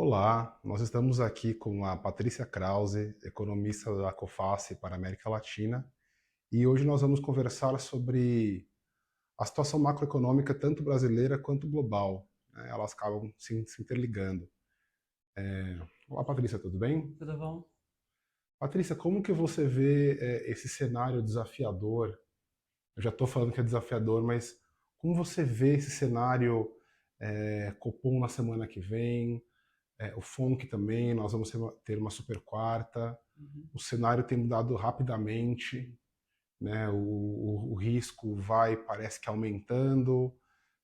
Olá, nós estamos aqui com a Patrícia Krause, economista da Coface para a América Latina, e hoje nós vamos conversar sobre a situação macroeconômica tanto brasileira quanto global, né? Elas acabam se interligando. Olá, Patrícia, tudo bem? Tudo bom? Patrícia, como que você vê esse cenário desafiador? Eu já estou falando que é desafiador, mas como você vê esse cenário Copom na semana que vem? O FONC também, nós vamos ter uma super quarta. Uhum. O cenário tem mudado rapidamente, né? O risco parece que aumentando,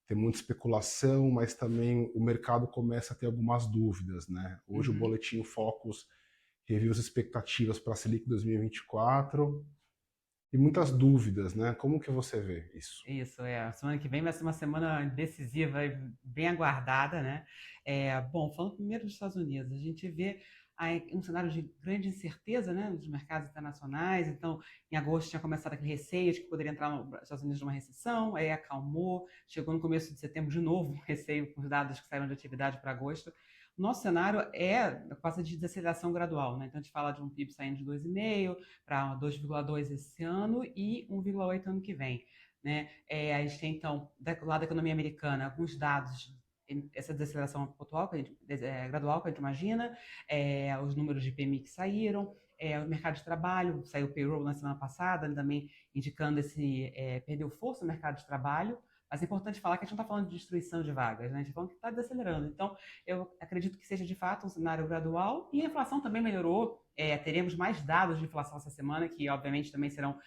tem muita especulação, mas também o mercado começa a ter algumas dúvidas, né? Hoje o Uhum. boletim Focus reviu as expectativas para a Selic 2024 e muitas dúvidas, né? Como que você vê isso? Isso, a semana que vem vai ser uma semana decisiva e bem aguardada, né? Bom, falando primeiro dos Estados Unidos, a gente vê aí um cenário de grande incerteza, né, nos mercados internacionais. Então, em agosto tinha começado aquele receio de que poderia entrar nos Estados Unidos numa recessão, aí acalmou, chegou no começo de setembro de novo, um receio com os dados que saíram de atividade para agosto. O nosso cenário passa de desaceleração gradual, né? Então, a gente fala de um PIB saindo de 2,5 para 2,2 esse ano e 1,8 ano que vem. Né? A gente tem, então, do lado da economia americana, alguns dados, essa desaceleração pontual, gradual, que a gente imagina, os números de PMI que saíram, o mercado de trabalho, saiu o payroll na semana passada, também indicando perdeu força no mercado de trabalho, mas é importante falar que a gente não está falando de destruição de vagas, né? A gente está falando que está desacelerando. Então, eu acredito que seja de fato um cenário gradual e a inflação também melhorou. Teremos mais dados de inflação essa semana, que obviamente também serão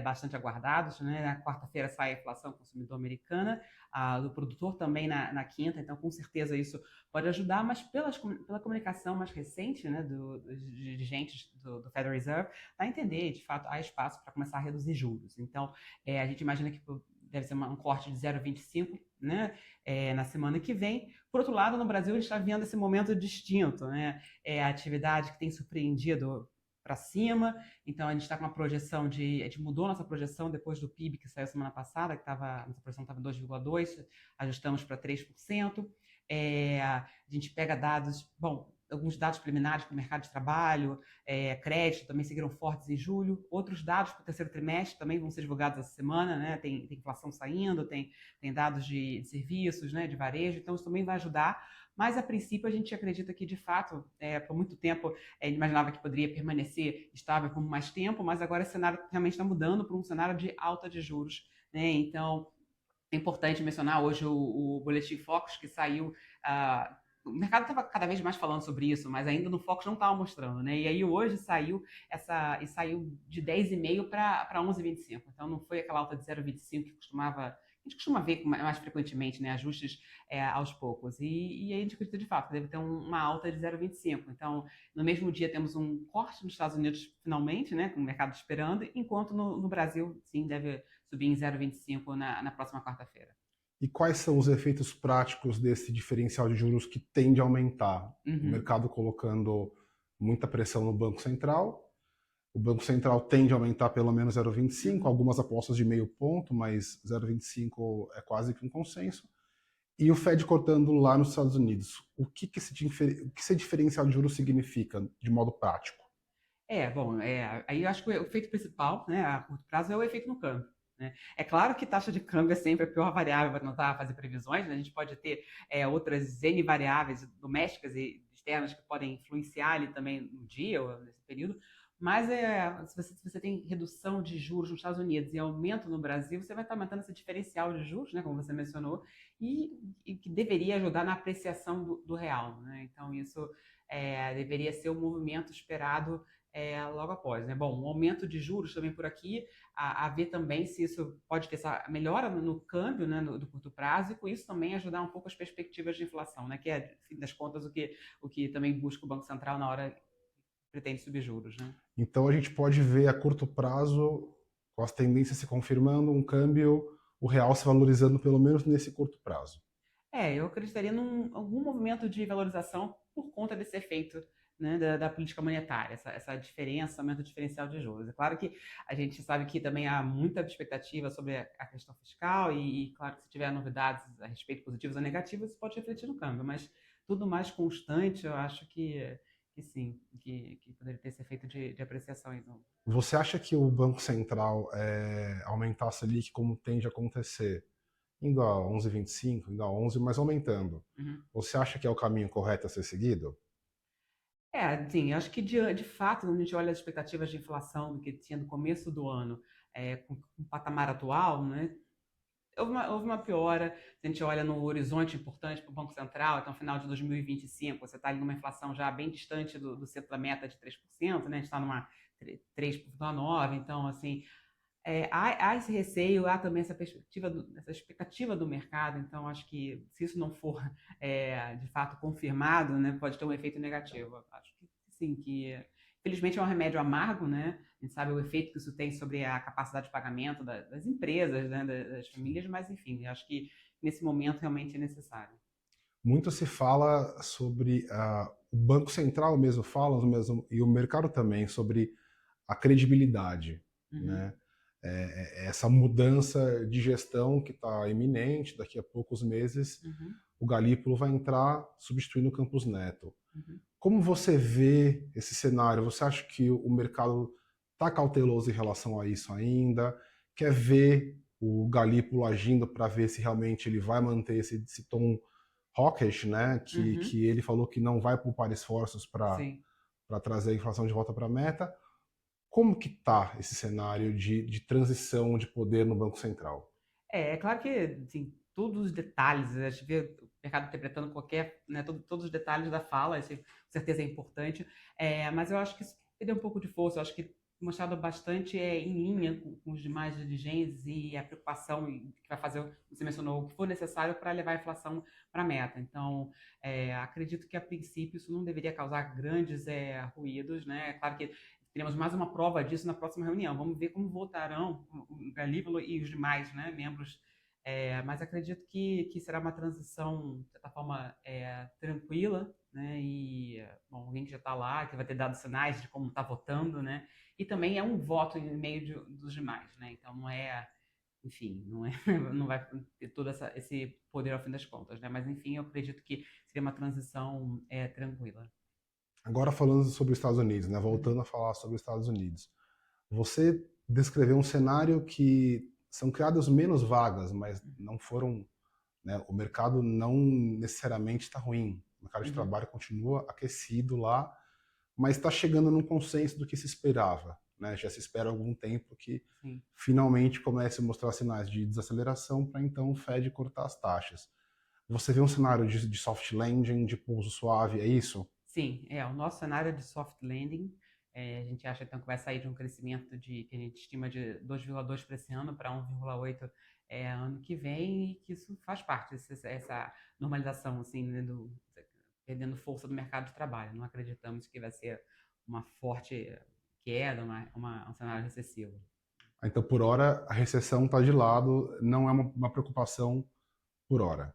bastante aguardados. Né? Na quarta-feira sai a inflação consumidor americana, a do produtor também na quinta, então com certeza isso pode ajudar, mas pela comunicação mais recente, né, dos dirigentes do Federal Reserve, dá a entender, de fato, há espaço para começar a reduzir juros. Então, a gente imagina que deve ser um corte de 0,25, né, na semana que vem. Por outro lado, no Brasil, a gente está vendo esse momento distinto, né? A atividade que tem surpreendido para cima, então a gente está com uma projeção a gente mudou nossa projeção depois do PIB que saiu semana passada, nossa projeção estava em 2,2%, ajustamos para 3%. A gente pega dados, bom, alguns dados preliminares para o mercado de trabalho, crédito também seguiram fortes em julho, outros dados para o terceiro trimestre também vão ser divulgados essa semana, né? Tem inflação saindo, tem dados de serviços, né, de varejo, então isso também vai ajudar, mas a princípio a gente acredita que de fato, por muito tempo, ele imaginava que poderia permanecer estável por mais tempo, mas agora esse cenário realmente está mudando para um cenário de alta de juros, né? Então, é importante mencionar hoje o Boletim Focus que saiu. O mercado estava cada vez mais falando sobre isso, mas ainda no Focus não estava mostrando, né? E aí hoje saiu de 10,5 para 11,25. Então não foi aquela alta de 0,25 que a gente costuma ver mais frequentemente, né? Ajustes aos poucos. E aí a gente acredita de fato que deve ter uma alta de 0,25. Então, no mesmo dia temos um corte nos Estados Unidos, finalmente, né? Com o mercado esperando, enquanto no Brasil, sim, deve subir em 0,25 na próxima quarta-feira. E quais são os efeitos práticos desse diferencial de juros que tende a aumentar? O Uhum. mercado colocando muita pressão no Banco Central. O Banco Central tende a aumentar pelo menos 0,25, Uhum. algumas apostas de meio ponto, mas 0,25 é quase que um consenso. E o Fed cortando lá nos Estados Unidos. O que esse diferencial de juros significa de modo prático? Bom, aí eu acho que o efeito principal, né, a curto prazo, é o efeito no câmbio. Né? É claro que taxa de câmbio é sempre a pior variável para tentar fazer previsões, né? A gente pode ter outras N variáveis domésticas e externas que podem influenciar ali também no dia ou nesse período, mas se você tem redução de juros nos Estados Unidos e aumento no Brasil, você vai estar aumentando esse diferencial de juros, né, como você mencionou, e que deveria ajudar na apreciação do real. Né? Então, isso deveria ser o movimento esperado logo após. Né? Bom, um aumento de juros também por aqui, a ver também se isso pode ter essa melhora no câmbio, né, do curto prazo, e com isso também ajudar um pouco as perspectivas de inflação, né, que é, no fim das contas, o que também busca o Banco Central na hora que pretende subir juros. Né? Então a gente pode ver a curto prazo, com as tendências se confirmando, um câmbio, o real se valorizando pelo menos nesse curto prazo. Eu acreditaria em algum movimento de valorização por conta desse efeito, né, da política monetária, essa diferença, aumento diferencial de juros. É claro que a gente sabe que também há muita expectativa sobre a questão fiscal e claro que se tiver novidades a respeito positivas ou negativas, isso pode refletir no câmbio, mas tudo mais constante, eu acho que sim, que poderia ter esse efeito de apreciações. Você acha que o Banco Central aumentar a Selic como tende a acontecer, indo a 11,25, indo a 11, mas aumentando, Uhum. você acha que é o caminho correto a ser seguido? Sim, acho que de fato, quando a gente olha as expectativas de inflação do que tinha no começo do ano, com o patamar atual, né, houve uma piora. Se a gente olha no horizonte importante para o Banco Central, então final de 2025, você está ali numa inflação já bem distante do centro da meta de 3%, né? A gente está numa 3,9%, então, assim, há esse receio, há também essa expectativa do mercado, então acho que se isso não for de fato confirmado, né, pode ter um efeito negativo. Acho que sim, que infelizmente é um remédio amargo, né? A gente sabe o efeito que isso tem sobre a capacidade de pagamento das empresas, né, das famílias, mas enfim, acho que nesse momento realmente é necessário. Muito se fala sobre o Banco Central mesmo fala mesmo, e o mercado também sobre a credibilidade, Uhum, né? Essa mudança de gestão que está iminente, daqui a poucos meses, uhum, o Galípolo vai entrar substituindo o Campos Neto. uhum. Como você vê esse cenário? Você acha que o mercado está cauteloso em relação a isso ainda? Quer ver o Galípolo agindo para ver se realmente ele vai manter esse tom hawkish, né? Uhum, Que ele falou que não vai poupar esforços sim. para trazer a inflação de volta para a meta. Como que está esse cenário de transição de poder no Banco Central? É claro que, assim, todos os detalhes, a gente vê o mercado interpretando qualquer, né, todos os detalhes da fala, isso com certeza é importante, mas eu acho que isso perdeu um pouco de força, eu acho que mostrado bastante em linha com os demais dirigentes e a preocupação que vai fazer, você mencionou, o que for necessário para levar a inflação para a meta. Então, acredito que a princípio isso não deveria causar grandes ruídos, né? É claro que teremos mais uma prova disso na próxima reunião. Vamos ver como votarão o Galípolo e os demais, né, membros. Mas acredito que será uma transição, de certa forma, tranquila, né? E, bom, alguém que já está lá, que vai ter dado sinais de como está votando, né? E também é um voto em meio dos demais, né? Então não é, enfim, não é, não vai ter todo esse poder ao fim das contas, né? Mas enfim, eu acredito que seria uma transição tranquila. Agora falando sobre os Estados Unidos, né? Uhum, Voltando a falar sobre os Estados Unidos. Você descreveu um cenário que são criadas menos vagas, mas não foram, né, o mercado não necessariamente está ruim. O mercado de uhum, trabalho continua aquecido lá, mas está chegando num consenso do que se esperava. Né? Já se espera há algum tempo que sim. finalmente comece a mostrar sinais de desaceleração para então o Fed cortar as taxas. Você vê um cenário de soft landing, de pouso suave, é isso? Sim, o nosso cenário de soft landing, a gente acha então que vai sair de um crescimento que a gente estima de 2,2 para esse ano para 1,8 ano que vem, e que isso faz parte essa normalização assim, né, perdendo força do mercado de trabalho. Não acreditamos que vai ser uma forte queda, um cenário recessivo. Então, por hora, a recessão está de lado, não é uma preocupação por hora.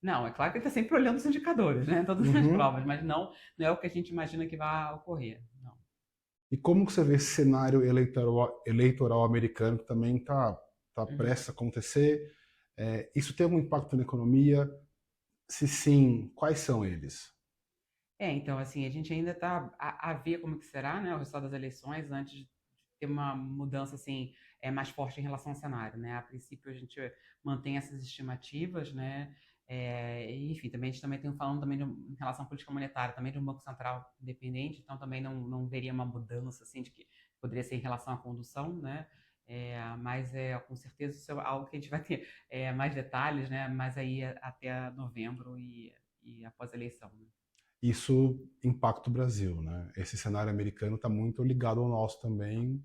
Não, é claro que ele está sempre olhando os indicadores, né, todas as Uhum. provas, mas não é o que a gente imagina que vai ocorrer. Não. E como que você vê esse cenário eleitoral americano que também tá Uhum. prestes a acontecer? Isso tem algum impacto na economia? Se sim, quais são eles? Então, assim, a gente ainda está a ver como que será, né, o resultado das eleições antes de ter uma mudança, assim, mais forte em relação ao cenário, né? A princípio, a gente mantém essas estimativas, né? E, enfim, também a gente também tem falando também em relação à política monetária, também de um Banco Central independente, então também não veria uma mudança, assim, de que poderia ser em relação à condução, né? Mas com certeza isso é algo que a gente vai ter mais detalhes, né? Mas aí até novembro e após a eleição, né? Isso impacta o Brasil, né? Esse cenário americano está muito ligado ao nosso também,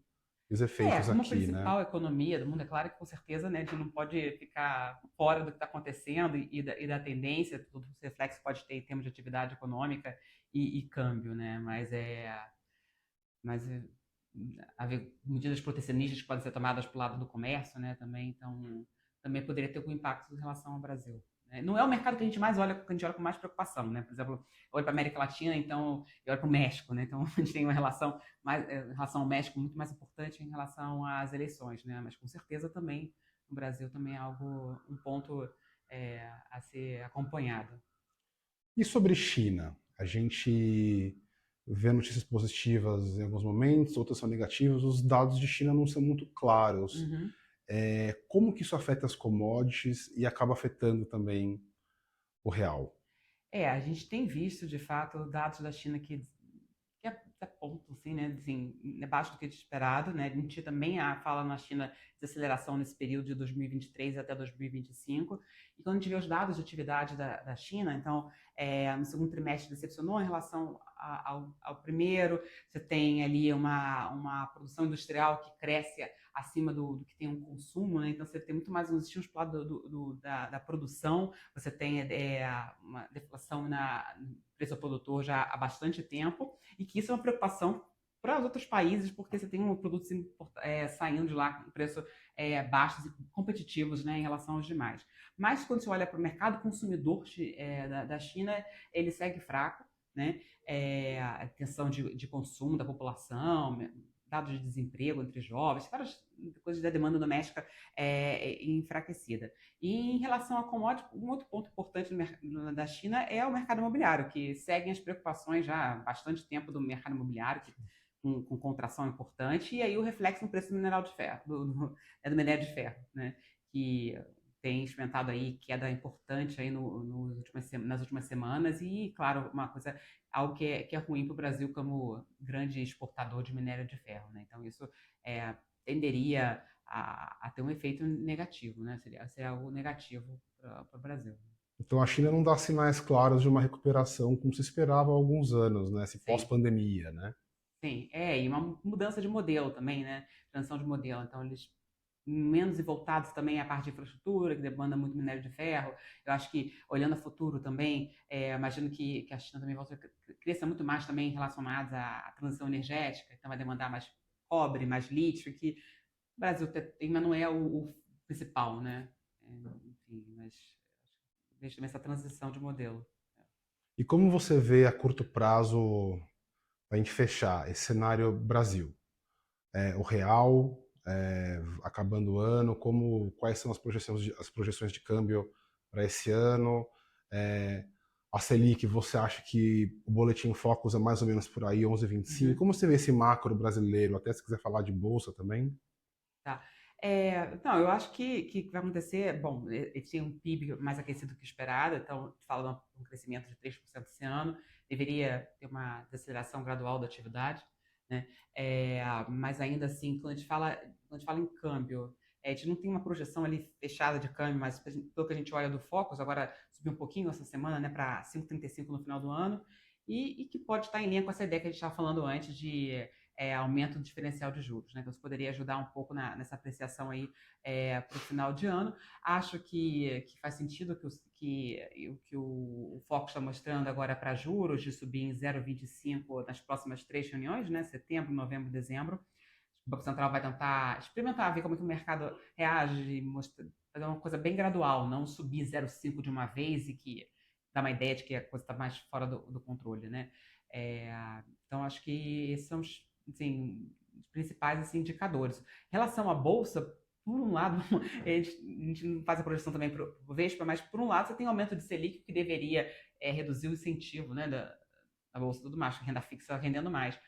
os efeitos Como a aqui, né? principal economia do mundo, é claro que com certeza, né, a gente não pode ficar fora do que está acontecendo e da tendência, tudo os reflexos pode ter em termos de atividade econômica e câmbio, né? Mas haver medidas protecionistas que podem ser tomadas para o lado do comércio, né, também, então também poderia ter algum impacto em relação ao Brasil. Né? Não é o mercado que a gente mais olha, que a gente olha com mais preocupação, né? Por exemplo, eu olho para a América Latina, então eu olho para o México, né? Então a gente tem uma relação mais, em relação ao México muito mais importante em relação às eleições, né? Mas com certeza também no Brasil também é algo, um ponto a ser acompanhado. E sobre China? A gente vê notícias positivas em alguns momentos, outras são negativas. Os dados de China não são muito claros. Uhum. Como que isso afeta as commodities e acaba afetando também o real? A gente tem visto, de fato, dados da China que apontam, assim, né, assim, abaixo do que é esperado, né? A gente também fala na China de aceleração nesse período de 2023 até 2025. E quando a gente vê os dados de atividade da China, então, no segundo trimestre decepcionou em relação ao primeiro. Você tem ali uma produção industrial que cresce acima do que tem um consumo, né? Então você tem muito mais um estímulo para lado da produção. Você tem uma deflação no preço ao produtor já há bastante tempo, e que isso é uma preocupação para os outros países, porque você tem um produtos saindo de lá com preço baixos e competitivos, né, em relação aos demais. Mas quando você olha para o mercado consumidor da China, ele segue fraco, né? A questão de consumo da população, dados de desemprego entre jovens, várias coisas da demanda doméstica enfraquecida. E em relação a commodities, um outro ponto importante da China é o mercado imobiliário, que seguem as preocupações já há bastante tempo do mercado imobiliário, com contração importante, e aí o reflexo no preço do mineral de ferro, do minério de ferro, né? Que tem experimentado aí queda importante aí nas últimas semanas, e, claro, algo que é ruim para o Brasil como grande exportador de minério de ferro, né? Então, isso tenderia a ter um efeito negativo, né? Seria algo negativo para o Brasil. Então a China não dá sinais claros de uma recuperação como se esperava há alguns anos, né? Esse Sim, pós-pandemia, né? sim. E uma mudança de modelo também, né? Transição de modelo. Então, eles menos voltados também à parte de infraestrutura, que demanda muito minério de ferro. Eu acho que, olhando a futuro também, imagino que a China também vai crescer muito mais também relacionados à transição energética, então vai demandar mais cobre, mais lítio, que o Brasil tem, mas não é o principal, né? Enfim, mas vejo também essa transição de modelo. E como você vê a curto prazo, para a gente fechar, esse cenário Brasil? O real acabando o ano, quais são as projeções de câmbio para esse ano? É, a Selic, você acha que o boletim Focus é mais ou menos por aí, 11,25? Uhum. Como você vê esse macro brasileiro? Até se quiser falar de bolsa também. Tá. Não, eu acho que vai acontecer. Bom, eles têm um PIB mais aquecido que o esperado, então fala de um crescimento de 3% esse ano, deveria ter uma desaceleração gradual da atividade, né? Mas ainda assim, quando a gente fala em câmbio, a gente não tem uma projeção ali fechada de câmbio, mas pelo que a gente olha do Focus, agora subiu um pouquinho essa semana, né, para 5,35 no final do ano, e que pode estar em linha com essa ideia que a gente estava falando antes de aumento do diferencial de juros, né? Então, isso poderia ajudar um pouco nessa apreciação aí para o final de ano. Acho que faz sentido que o foco está mostrando agora para juros, de subir em 0,25 nas próximas 3 reuniões, né? Setembro, novembro, dezembro. O Banco Central vai tentar experimentar, ver como é que o mercado reage, fazer uma coisa bem gradual, não subir 0,5 de uma vez, e que dá uma ideia de que a coisa está mais fora do controle, né? É, então, acho que esses são os principais assim, indicadores. Em relação à Bolsa, por um lado, a gente não faz a projeção também para o Vespa, mas por um lado você tem o aumento de Selic, que deveria reduzir o incentivo, né, da Bolsa e tudo mais, renda fixa rendendo mais.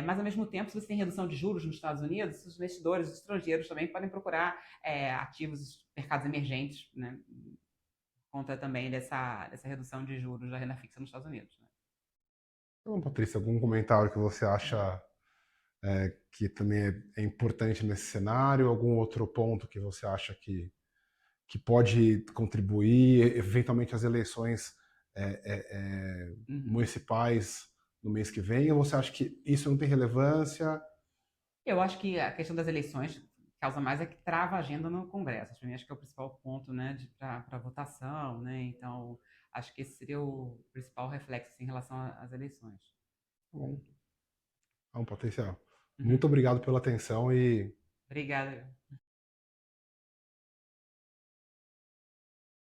Mas, ao mesmo tempo, se você tem redução de juros nos Estados Unidos, os investidores estrangeiros também podem procurar ativos, mercados emergentes, né, por conta também dessa redução de juros da renda fixa nos Estados Unidos. Né? Então, Patrícia, algum comentário que você acha que também é importante nesse cenário? Algum outro ponto que você acha que pode contribuir, eventualmente as eleições Uhum. municipais no mês que vem, ou você acha que isso não tem relevância? Eu acho que a questão das eleições causa mais é que trava a agenda no Congresso. Para mim, acho que é o principal ponto, né, para votação, né? Então, acho que esse seria o principal reflexo assim, em relação às eleições. Bom, então, Patrícia, Uhum. muito obrigado pela atenção e Obrigada.